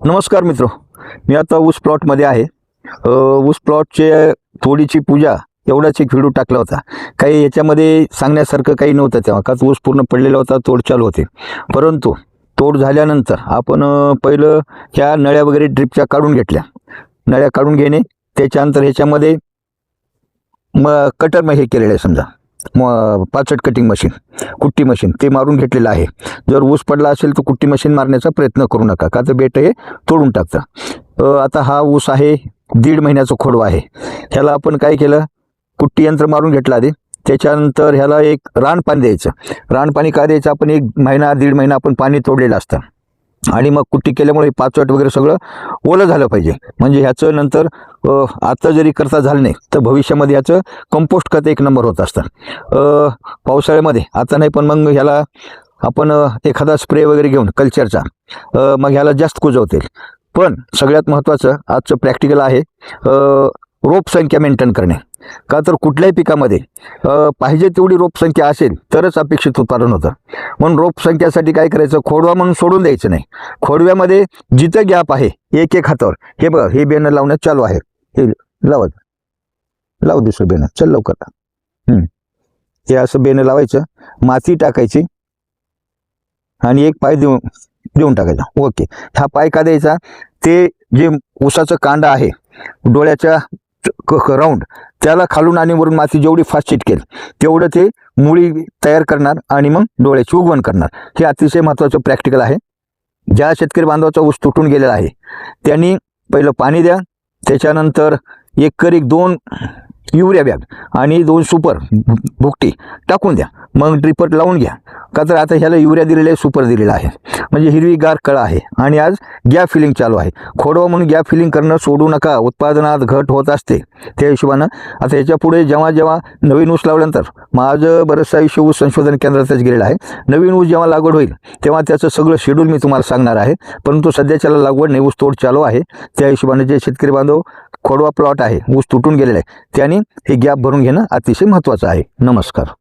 नमस्कार मित्र, मी आता ऊस प्लॉटमध्ये आहे. ऊस प्लॉटचे थोडीची पूजा एवढाच एक व्हिडिओ टाकला होता. काही याच्यामध्ये सांगण्यासारखं काही नव्हतं तेव्हा, का ऊस पूर्ण पडलेला होता, तोड चालू होते. परंतु तोड झाल्यानंतर आपण पहिलं ह्या नळ्या वगैरे ड्रिपच्या काढून घेतल्या. नळ्या काढून घेणे, त्याच्यानंतर ह्याच्यामध्ये कटर हे केलेलं आहे, समजा पाचट कटिंग मशीन, कुट्टी मशीन ते मारून घेतलेलं आहे. जर ऊस पडला असेल तर कुट्टी मशीन मारण्याचा प्रयत्न करू नका, का तर बेट हे तोडून टाकतं. आता हा ऊस आहे, 1.5 महिन्याचा खोडवा आहे. ह्याला आपण काय केलं, कुट्टी यंत्र मारून घेतलं आधी. त्याच्यानंतर ह्याला एक रानपाणी द्यायचं. रानपाणी का द्यायचं, आपण 1 महिना 1.5 महिना आपण पाणी तोडलेलं असतं आणि मग कुट्टी केल्यामुळे पाचवट वगैरे सगळं ओलं झालं पाहिजे. म्हणजे ह्याचं नंतर आता जरी करता झालं नाही तर भविष्यामध्ये ह्याचं कंपोस्ट खत 1 नंबर होत असतं. पावसाळ्यामध्ये आता नाही, पण मग ह्याला आपण एखादा स्प्रे वगैरे घेऊन कल्चरचा मग ह्याला जास्त कुजवतील. पण सगळ्यात महत्त्वाचं आजचं प्रॅक्टिकल आहे रोप संख्या मेंटेन करणे. का तर कुठल्याही पिकामध्ये पाहिजे तेवढी रोप संख्या असेल तरच अपेक्षित उत्पादन होतं. म्हणून रोप संख्यासाठी काय करायचं, खोडवा म्हणून सोडून द्यायचं नाही. खोडव्यामध्ये जिथं गॅप आहे एक हातावर, हे बघ, हे बेनं लावण्यात चालू आहे. हे लावू दुसरं बेनं, चल लवकर. हे असं बेनं लावायचं, माती टाकायची आणि एक पाय देऊन टाकायचा. ओके, हा पाय का द्यायचा, ते जे ऊसाचं कांड आहे डोळ्याच्या राऊंड, त्याला खालून आणि वरून माती जेवढी फास्ट चिटकेल तेवढं ते मुळी तयार करणार आणि मग डोळ्याची उगवण करणार. हे अतिशय महत्त्वाचं प्रॅक्टिकल आहे. ज्या शेतकरी बांधवाचा ऊस तुटून गेलेला आहे त्यांनी पहिलं पाणी द्या, त्याच्यानंतर 2 युरिया बॅग आणि 2 सुपर भुकटी टाकून द्या, मग ड्रिपर लावून घ्या. का तर आता ह्याला युरिया दिलेलं आहे, सुपर दिलेलं आहे, म्हणजे हिरवीगार कळा आहे आणि आज गॅप फिलिंग चालू आहे. खोडवा म्हणून गॅप फिलिंग करणं सोडू नका, उत्पादनात घट होत असते. त्या हिशोबानं आता ह्याच्या पुढे जेव्हा नवीन ऊस लावल्यानंतर, माझं बरंचसं आयुष्य ऊस संशोधन केंद्रातच गेलेलं आहे. नवीन ऊस जेव्हा लागवड होईल तेव्हा त्याचं सगळं शेड्यूल मी तुम्हाला सांगणार आहे. परंतु सध्याच्याला लागवड नाही, ऊस तोड चालू आहे. त्या हिशोबाने जे शेतकरी बांधव खोडवा प्लॉट आहे, ऊस तुटून गेलेला आहे, त्यांनी हे गॅप भरून घेणं अतिशय महत्त्वाचं आहे. नमस्कार.